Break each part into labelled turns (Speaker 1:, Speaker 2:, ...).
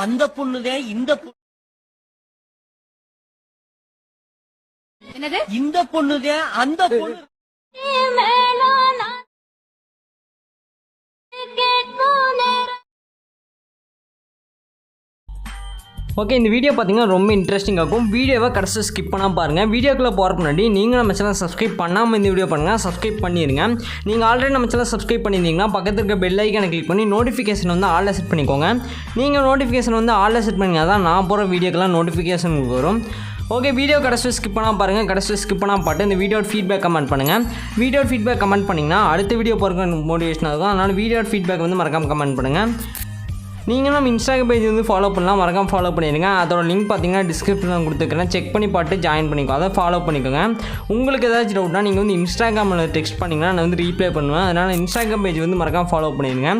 Speaker 1: அந்த பொண்ணுதான் இந்த பொண்ணுதான் அந்த பொண்ணு.
Speaker 2: ஓகே, இந்த வீடியோ பார்த்தீங்கன்னா ரொம்ப இன்ட்ரெஸ்டிங்காக இருக்கும். வீடியோவை கடைசி ஸ்கிப் பண்ணால் பாருங்கள். வீடியோக்குள்ளே போகிறக்கு முன்னாடி நீங்கள் நம்ம சேனல் சப்ஸ்கிரைப் பண்ணாமல் இந்த வீடியோ பண்ணுங்கள், சப்ஸ்கிரைப் பண்ணிடுங்க. நீங்கள் ஆல்ரெடி நம்ம சேனல் சப்ஸ்கிரைப் பண்ணியிருந்தீங்கன்னா பக்கத்தில் இருக்க பெல் ஐக்கானை கிளிக் பண்ணி நோட்டிஃபிகேஷன் வந்து ஆலில் செட் பண்ணிக்கோங்க. நீங்கள் நோட்டிஃபிகேஷன் வந்து ஆலில் செட் பண்ணிங்கன்னா தான் நான் போகிற வீடியோக்கெல்லாம் நோட்டிஃபிகேஷன் வரும். ஓகே, வீடியோ கடைசி ஸ்கிப் பண்ணால் பாருங்கள். கடைசி ஸ்கிப் பண்ணால் பாட்டு இந்த வீடியோட ஃபீட்பேக் கமெண்ட் பண்ணுங்கள். வீடியோ ஃபீட்பேக் கமெண்ட் பண்ணிங்கன்னா அடுத்த வீடியோ போகிறக்கு மோட்டிவேஷனாக இருக்கும். அதனால் வீடியோ ஃபீட்பேக் வந்து மறக்காமல் கமெண்ட் பண்ணுங்கள். நீங்கள் நம்ம இன்ஸ்டாகிராம் பேஜ் வந்து ஃபாலோ பண்ணலாம், மறக்காம ஃபாலோ பண்ணிடுங்க. அதோட லிங்க் பார்த்தீங்கன்னா டிஸ்கிரிப்ஷனில் கொடுத்துருக்கேன், செக் பண்ணி பார்த்து ஜாயின் பண்ணிக்கோ, அதை ஃபாலோ பண்ணிக்கோங்க. உங்களுக்கு ஏதாச்சும் டவுட்னா நீங்கள் வந்து இன்ஸ்டாகிராமில் டெக்ஸ்ட் பண்ணிங்கன்னா நான் வந்து ரீப்ளை பண்ணுவேன். அதனால் இன்ஸ்டாகிராம் பேஜ் வந்து மறக்காம ஃபாலோ பண்ணிடுங்க.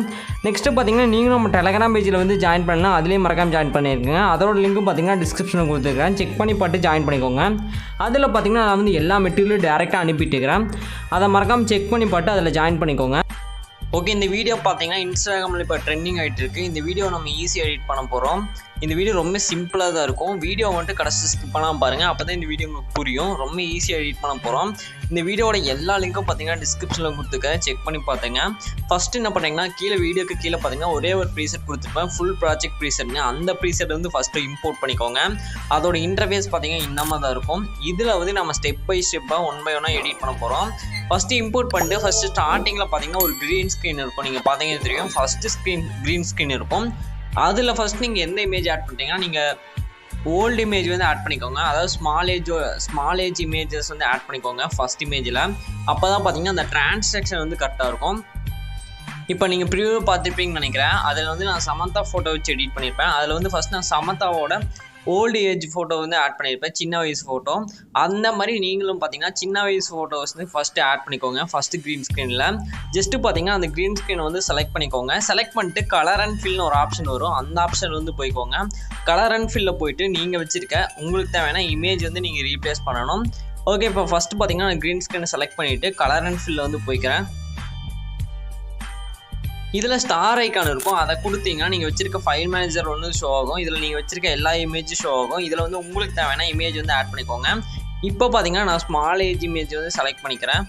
Speaker 2: நெக்ஸ்ட்டு பார்த்தீங்கன்னா நீங்களும் நம்ம டெலகிராம் பேஜில் வந்து ஜாயின் பண்ணலாம், அதுலேயும் மறக்காம ஜாயின் பண்ணியிருக்கேங்க. அதோட லிங்க்கும் பார்த்தீங்கன்னா டிஸ்கிரிப்ஷனில் கொடுத்துருக்கேன், செக் பண்ணி பார்த்து ஜாயின் பண்ணிக்கோங்க. அதில் பார்த்தீங்கன்னா நான் வந்து எல்லா மெட்டீரியலும் டேரெக்டாக அனுப்பிட்டுருக்கிறேன், அதை மறக்காமல் செக் பண்ணி பார்த்து அதில் ஜாயின் பண்ணிக்கோங்க. ஓகே, இந்த வீடியோ பார்த்தீங்கன்னா இன்ஸ்டாகிராமில் இப்போ ட்ரெண்டிங் ஆகிட்டு இருக்குது. இந்த வீடியோ நம்ம ஈஸியாக எடிட் பண்ண போகிறோம். இந்த வீடியோ ரொம்ப சிம்பிளாக தான் இருக்கும். வீடியோ வந்துட்டு கடைசி ஸ்கிப் பண்ணாமல் பாருங்கள், அப்போ தான் இந்த வீடியோ உங்களுக்கு புரியும். ரொம்ப ஈஸியாக எடிட் பண்ண போகிறோம். இந்த வீடியோட எல்லா லிங்க்கும் பார்த்தீங்கன்னா டிஸ்கிரிப்ஷனில் கொடுத்துருக்கேன், செக் பண்ணி பார்த்துங்க. ஃபஸ்ட்டு என்ன பண்ணுறீங்கன்னா வீடியோக்கு கீழே பார்த்தீங்கன்னா ஒரே ஒரு ப்ரீசெட் கொடுத்துருப்பேன், ஃபுல் ப்ராஜெக்ட் ப்ரீசெட்னு. அந்த ப்ரீசெட் வந்து ஃபஸ்ட்டு இம்போர்ட் பண்ணிக்கோங்க. அதோட இன்டர்ஃபேஸ் பார்த்தீங்கன்னா இந்த மாதிரி தான் இருக்கும். இதில் வந்து நம்ம ஸ்டெப் பை ஸ்டெப்பாக ஒன் பை ஒன்னாக எடிட் பண்ண போகிறோம். ஃபஸ்ட்டு இம்போர்ட் பண்ணிட்டு ஃபஸ்ட்டு ஸ்டார்டிங்கில் பார்த்தீங்கன்னா ஒரு க்ரீன் ஸ்க்ரீன் இருக்கும். நீங்கள் பார்த்தீங்கன்னா தெரியும், ஃபஸ்ட்டு க்ரீன் ஸ்க்ரீன் இருக்கும். அதில் ஃபஸ்ட் நீங்கள் எந்த இமேஜ் ஆட் பண்ணிட்டீங்கன்னா நீங்கள் ஓல்டு இமேஜ் வந்து ஆட் பண்ணிக்கோங்க. அதாவது ஸ்மால் ஏஜ் இமேஜஸ் வந்து ஆட் பண்ணிக்கோங்க ஃபஸ்ட் இமேஜில். அப்போ தான் பார்த்தீங்கன்னா அந்த டிரான்சாக்ஷன் வந்து கரெக்டாக இருக்கும். இப்போ நீங்கள் ப்ரிவியூ பார்த்துருப்பீங்கன்னு நினைக்கிறேன். அதில் வந்து நான் சமந்தா ஃபோட்டோ வச்சு எடிட் பண்ணியிருப்பேன். அதில் வந்து ஃபஸ்ட் நான் சமந்தாவோட ஓல்டு ஏஜ் ஃபோட்டோ வந்து ஆட் பண்ணியிருப்பேன், சின்ன வயசு ஃபோட்டோ. அந்த மாதிரி நீங்களும் பார்த்தீங்கன்னா சின்ன வயசு ஃபோட்டோஸ் வந்து ஃபஸ்ட்டு ஆட் பண்ணிக்கோங்க. ஃபஸ்ட்டு க்ரீன் ஸ்க்ரீனில் ஜஸ்ட்டு பார்த்தீங்கன்னா அந்த க்ரீன் ஸ்க்ரீனை வந்து செலக்ட் பண்ணிக்கோங்க. செலக்ட் பண்ணிட்டு கலர் அண்ட் ஃபில்னு ஒரு ஆப்ஷன் வரும், அந்த ஆப்ஷன் வந்து போய்க்கோங்க. கலர் அண்ட் ஃபில்லில் போயிட்டு நீங்கள் வச்சுருக்க உங்களுக்கு தேவையான இமேஜ் வந்து நீங்கள் ரீப்ளேஸ் பண்ணணும். ஓகே, இப்போ ஃபஸ்ட்டு பார்த்தீங்கன்னா நான் க்ரீன் ஸ்க்ரீனை செலக்ட் பண்ணிவிட்டு கலர் அண்ட் ஃபில்லில் வந்து போய்க்கிறேன். இதில் ஸ்டார் ஐக்கான் இருக்கும், அதை கொடுத்தீங்கன்னா நீங்கள் வச்சிருக்க ஃபைல் மேனேஜர் ஒன்று ஷோ ஆகும். இதில் நீங்கள் வச்சிருக்க எல்லா இமேஜும் ஷோ ஆகும். இதில் வந்து உங்களுக்கு தேவையான இமேஜ் வந்து ஆட் பண்ணிக்கோங்க. இப்போ பார்த்தீங்கன்னா நான் ஸ்மால் ஏஜ் இமேஜ் வந்து செலக்ட் பண்ணிக்கிறேன்.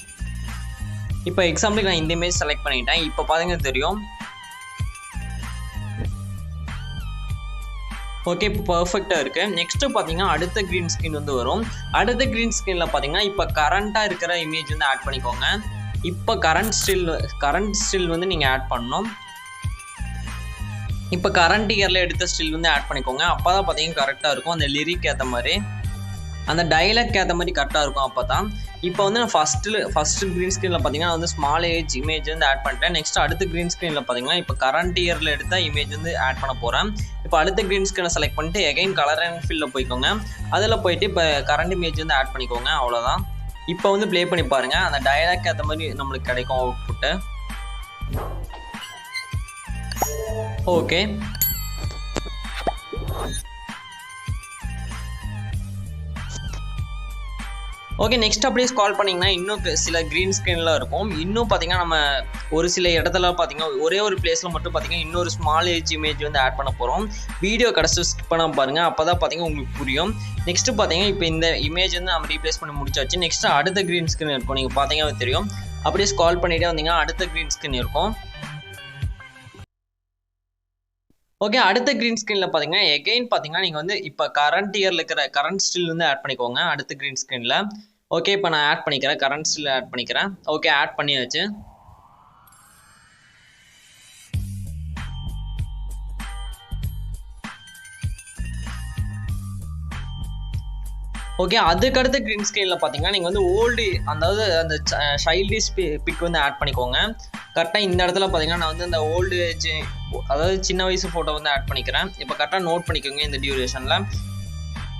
Speaker 2: இப்போ எக்ஸாம்பிளுக்கு நான் இந்த இமேஜ் செலக்ட் பண்ணிட்டேன். இப்போ பார்த்தீங்கன்னா தெரியும். ஓகே, இப்போ பர்ஃபெக்டாக இருக்குது. நெக்ஸ்ட்டு பார்த்தீங்கன்னா அடுத்த க்ரீன் ஸ்க்ரீன் வந்து வரும். அடுத்த க்ரீன் ஸ்க்ரீனில் பார்த்தீங்கன்னா இப்போ கரண்ட்டாக இருக்கிற இமேஜ் வந்து ஆட் பண்ணிக்கோங்க. இப்போ கரண்ட் ஸ்டில் வந்து நீங்கள் ஆட் பண்ணணும். இப்போ கரண்ட் இயரில் எடுத்த ஸ்டில் வந்து ஆட் பண்ணிக்கோங்க. அப்போ தான் பார்த்தீங்கன்னா கரெக்டாக இருக்கும், அந்த லிரிக் ஏற்ற மாதிரி அந்த டைலாக் ஏற்ற மாதிரி கரெக்டாக இருக்கும். அப்போ தான் இப்போ வந்து நான் ஃபஸ்ட்டு க்ரீன் ஸ்க்ரீனில் பார்த்தீங்கன்னா வந்து ஸ்மால் ஏஜ் இமேஜ் வந்து ஆட் பண்ணிட்டேன். நெக்ஸ்ட் அடுத்த க்ரீன் ஸ்க்ரீனில் பார்த்தீங்கன்னா இப்போ கரண்ட் இயரில் எடுத்த இமேஜ் வந்து ஆட் பண்ண போகிறேன். இப்போ அடுத்த க்ரீன் ஸ்க்ரீனை செலக்ட் பண்ணிட்டு எகைன் கலர் அண்ட் ஃபில்லில் போய்க்கோங்க. அதில் போயிட்டு இப்போ கரண்ட் இமேஜ் வந்து ஆட் பண்ணிக்கோங்க. அவ்வளோதான். இப்போ வந்து ப்ளே பண்ணி பாருங்கள், அந்த டயலாக் ஏற்ற மாதிரி நம்மளுக்கு கிடைக்கும் அவுட்புட்டு. ஓகே, ஓகே, நெக்ஸ்ட் அப்படியே ஸ்க்ரால் பண்ணிங்கன்னா இன்னும் சில க்ரீன் ஸ்க்ரீன்லாம் இருக்கும். இன்னும் பார்த்தீங்கன்னா நம்ம ஒரு சில இடத்துல பார்த்தீங்கன்னா ஒரே ஒரு பிளேஸில் மட்டும் பார்த்தீங்கன்னா இன்னொரு ஸ்மால் ஏஜ் இமேஜ் வந்து ஆட் பண்ண போகிறோம். வீடியோ கடைசி ஸ்கிப் பண்ணாமல் பாருங்கள், அப்போ தான் பார்த்தீங்கன்னா உங்களுக்கு புரியும். நெக்ஸ்ட்டு பார்த்தீங்கன்னா இப்போ இந்த இமேஜ் வந்து நம்ம ரீப்ளேஸ் பண்ணி முடிச்சாச்சு. நெக்ஸ்ட்டு அடுத்த க்ரீன் ஸ்க்ரீன் இருக்கும், நீங்கள் பார்த்தீங்கன்னா தெரியும். அப்படியே ஸ்க்ரால் பண்ணிகிட்டே வந்தீங்கன்னா அடுத்த க்ரீன் ஸ்க்ரீன் இருக்கும். ஓகே, அடுத்த க்ரீன் ஸ்க்ரீனில் பார்த்தீங்கன்னா எகைன் பார்த்தீங்கன்னா நீங்கள் வந்து இப்போ கரண்ட் இயரில் இருக்கிற கரண்ட் ஸ்டில் வந்து ஆட் பண்ணிக்கோங்க அடுத்த க்ரீன் ஸ்க்ரீனில். ஓகே, இப்போ நான் ஆட் பண்ணிக்கிறேன், கரண்ட் ஸ்டில் ஆட் பண்ணிக்கிறேன். ஓகே, ஆட் பண்ணியாச்சு. ஓகே, அதுக்கடுத்த க்ரீன் ஸ்க்ரீனில் பார்த்தீங்கன்னா நீங்கள் வந்து ஓல்டு அதாவது அந்த சைல்டிஷ் பிக் வந்து ஆட் பண்ணிக்கோங்க. கரெக்டாக இந்த இடத்துல பார்த்தீங்கன்னா நான் வந்து அந்த ஓல்டு ஏஜ் அதாவது சின்ன வயசு ஃபோட்டோ வந்து ஆட் பண்ணிக்கிறேன். இப்போ கரெக்டாக நோட் பண்ணிக்கோங்க. இந்த டியூரேஷனில்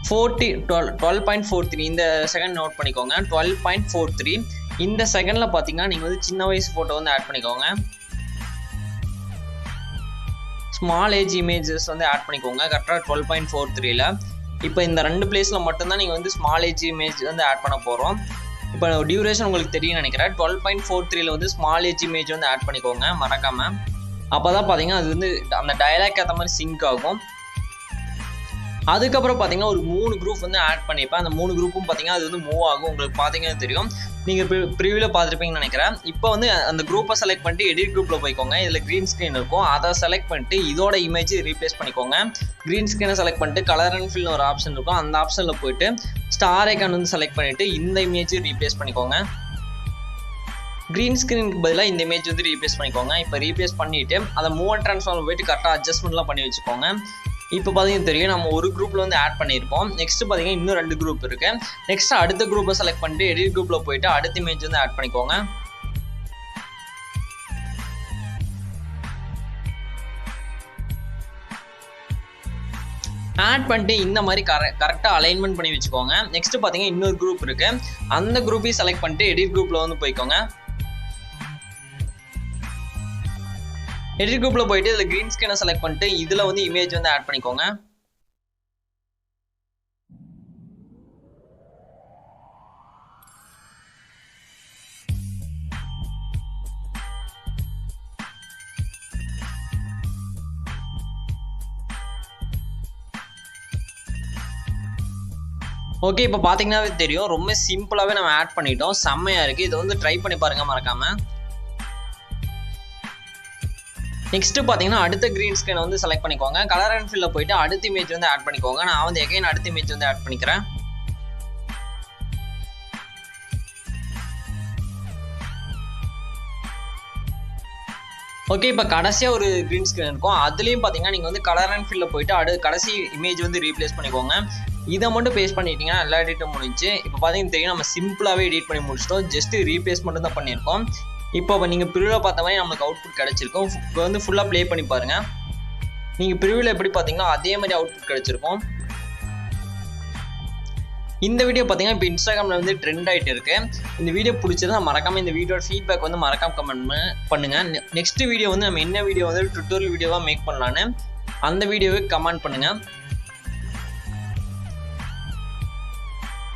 Speaker 2: 12.43 இந்த செகண்ட் நோட் பண்ணிக்கோங்க. 12.43 இந்த செகண்டில் பார்த்தீங்கன்னா நீங்கள் வந்து சின்ன வயசு ஃபோட்டோ வந்து ஆட் பண்ணிக்கோங்க. ஸ்மால் ஏஜ் இமேஜஸ் வந்து ஆட் பண்ணிக்கோங்க கரெக்டாக 12.43ல். இப்போ இந்த ரெண்டு பிளேஸில் மட்டும்தான் நீங்கள் வந்து ஸ்மால் ஏஜ் இமேஜ் வந்து ஆட் பண்ண போகிறோம். இப்போ டியூரேஷன் உங்களுக்கு தெரியும் நினைக்கிறேன். 12.43 வந்து ஸ்மால் ஏஜ் இமேஜ் வந்து ஆட் பண்ணிக்கோங்க மறக்காமல். அப்போ தான் பார்த்தீங்கன்னா அது வந்து அந்த டயலாக் ஏற்ற மாதிரி சிங்க் ஆகும். அதுக்கப்புறம் பார்த்தீங்கன்னா ஒரு 3 குரூப் வந்து ஆட் பண்ணிப்பேன். அந்த 3 குரூப்பும் பார்த்தீங்கன்னா அது வந்து மூவ் ஆகும். உங்களுக்கு பார்த்தீங்கன்னா தெரியும், நீங்கள் ப்ரிவியூவில் பார்த்துருப்பீங்கன்னு நினைக்கிறேன். இப்போ வந்து அந்த குரூப்பை செலக்ட் பண்ணிட்டு எடிட் குரூப்பில் போய்க்கோங்க. இதில் க்ரீன் ஸ்க்ரீன் இருக்கும், அதை செலக்ட் பண்ணிட்டு இதோட இமேஜ் ரீப்ளேஸ் பண்ணிக்கோங்க. க்ரீன் ஸ்க்ரீனை செலக்ட் பண்ணிட்டு கலர் அண்ட் ஃபில்னு ஒரு ஆப்ஷன் இருக்கும், அந்த ஆப்ஷனில் போயிட்டு ஸ்டார் ஐக்கான் வந்து செலக்ட் பண்ணிவிட்டு இந்த இமேஜ் ரீப்ளேஸ் பண்ணிக்கோங்க. க்ரீன் ஸ்க்ரீனுக்கு பதிலாக இந்த இமேஜ் வந்து ரீப்ளேஸ் பண்ணிக்கோங்க. இப்போ ரீப்ளேஸ் பண்ணிவிட்டு அதை மூவ் அண்ட் ட்ரான்ஸ்ஃபார்மில் போயிட்டு கரெக்டாக அட்ஜஸ்ட்மெண்ட்லாம் பண்ணி வச்சுக்கோங்க. இப்போ பார்த்தீங்கன்னா தெரியும், நம்ம ஒரு குரூப்பில் வந்து ஆட் பண்ணியிருப்போம். நெக்ஸ்ட்டு பார்த்தீங்கன்னா இன்னும் 2 குரூப் இருக்குது. நெக்ஸ்ட்டு அடுத்த குரூப்பை செலக்ட் பண்ணிட்டு எடிட் குரூப்பில் போயிட்டு அடுத்த இமேஜ் வந்து ஆட் பண்ணிக்கோங்க. ஆட் பண்ணிட்டு இந்த மாதிரி கரெக்டாக அலைன்மெண்ட் பண்ணி வச்சுக்கோங்க. நெக்ஸ்ட்டு பார்த்தீங்கன்னா இன்னொரு குரூப் இருக்குது, அந்த குரூப்பையும் செலக்ட் பண்ணிட்டு எடிட் குரூப்பில் வந்து போய்க்கோங்க. எடிட் குரூப்பில் போயிட்டு இதில் க்ரீன் ஸ்க்ரீனை செலக்ட் பண்ணிட்டு இதில் வந்து இமேஜ் வந்து ஆட் பண்ணிக்கோங்க. ஓகே, இப்போ பார்த்தீங்கன்னாவே தெரியும், ரொம்ப சிம்பிளாகவே நம்ம ஆட் பண்ணிட்டோம். செம்மையாக இருக்குது. இதை வந்து ட்ரை பண்ணி பாருங்கள் மறக்காமல். நெக்ஸ்ட்டு பார்த்தீங்கன்னா அடுத்த க்ரீன் ஸ்க்ரீனை வந்து செலக்ட் பண்ணிக்கோங்க. கலர் அண்ட் ஃபில்லில் போயிட்டு அடுத்த இமேஜ் வந்து ஆட் பண்ணிக்கோங்க. நான் வந்து எகைன் அடுத்த இமேஜ் வந்து ஆட் பண்ணிக்கிறேன். ஓகே, இப்போ கடைசியாக ஒரு க்ரீன் ஸ்க்ரீன் இருக்கும், அதுலேயும் பார்த்தீங்கன்னா நீங்கள் வந்து கலர் அண்ட் ஃபில்லில் போயிட்டு கடைசி இமேஜ் வந்து ரீப்ளேஸ் பண்ணிக்கோங்க. இதை மட்டும் பேஸ்ட் பண்ணிட்டீங்கன்னா எல்லா எடிட்டும் முடிஞ்சு. இப்போ பார்த்தீங்கன்னா தெரியும், நம்ம சிம்பிளாகவே எடிட் பண்ணி முடிச்சிட்டோம். ஜஸ்ட் ரீப்ளேஸ் மட்டும் தான் பண்ணியிருக்கோம். இப்போ நீங்கள் ப்ரிவியூவில் பார்த்த மாதிரி நம்மளுக்கு அவுட்புட் கிடச்சிருக்கும். இப்போ வந்து ஃபுல்லாக ப்ளே பண்ணி பாருங்கள். நீங்கள் ப்ரிவியூவில் எப்படி பார்த்தீங்கன்னா அதே மாதிரி அவுட்புட் கிடச்சிருக்கும். இந்த வீடியோ பார்த்தீங்கன்னா இப்போ இன்ஸ்டாகிராமில் வந்து ட்ரெண்ட் ஆகிட்டு இருக்கு. இந்த வீடியோ பிடிச்சதா மறக்காமல் இந்த வீடியோட ஃபீட்பேக் வந்து மறக்காமல் கமெண்ட் பண்ணுங்கள். நெக்ஸ்ட் வீடியோ வந்து நம்ம என்ன வீடியோ வந்து டுட்டோரியல் வீடியோவாக மேக் பண்ணலான்னு அந்த வீடியோவை கமெண்ட் பண்ணுங்கள்.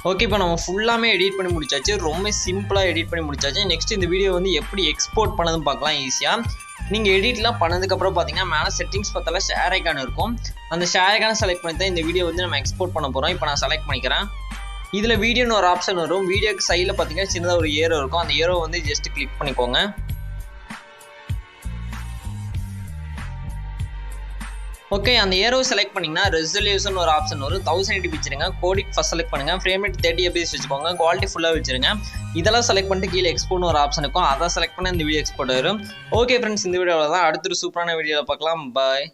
Speaker 2: ஓகே, இப்போ நம்ம ஃபுல்லாமே எடிட் பண்ணி முடிச்சாச்சு. ரொம்ப சிம்பிளாக எடிட் பண்ணி முடிச்சாச்சு. நெக்ஸ்ட் இந்த வீடியோ வந்து எப்படி எக்ஸ்போர்ட் பண்ணதுன்னு பார்க்கலாம் ஈஸியாக. நீங்கள் எடிட்லாம் பண்ணதுக்கப்புறம் பார்த்தீங்கன்னா மேலே செட்டிங்ஸ் பார்த்தால ஷேர் ஐக்கான் இருக்கும், அந்த ஷேர் ஐக்கானை செலக்ட் பண்ணி தான் இந்த வீடியோ வந்து நம்ம எக்ஸ்போர்ட் பண்ண போகிறோம். இப்போ நான் செலக்ட் பண்ணிக்கிறேன். இதில் வீடியோன்னு ஒரு ஆப்ஷன் வரும். வீடியோக்கு சைடில் பார்த்தீங்கன்னா சின்னதாக ஒரு ஏரோ இருக்கும், அந்த ஏரோ வந்து ஜஸ்ட் கிளிக் பண்ணிக்கோங்க. ஓகே, அந்த ஏரோ செலக்ட் பண்ணிங்கன்னா ரெசல்யூஷன் ஒரு ஆப்ஷன் வரும். 1080 வச்சுருங்க. கோடிக் ஃபஸ்ட் செலக்ட் பண்ணுங்கள். ஃப்ரேம் ரேட் 30 fps வச்சுக்கோங்க. குவாலிட்டி ஃபுல்லாக வச்சுருங்க. இதெல்லாம் செலக்ட் பண்ணிட்டு கீழே எக்ஸ்போர்ட்னு ஒரு ஆப்ஷன் இருக்கும், அதை செலக்ட் பண்ண இந்த வீடியோ எக்ஸ்போர்ட் வரும். ஓகே ஃப்ரெண்ட்ஸ், இந்த வீடியோவில் தான் அடுத்த ஒரு சூப்பரான வீடியோவில் பார்க்கலாம். பாய்.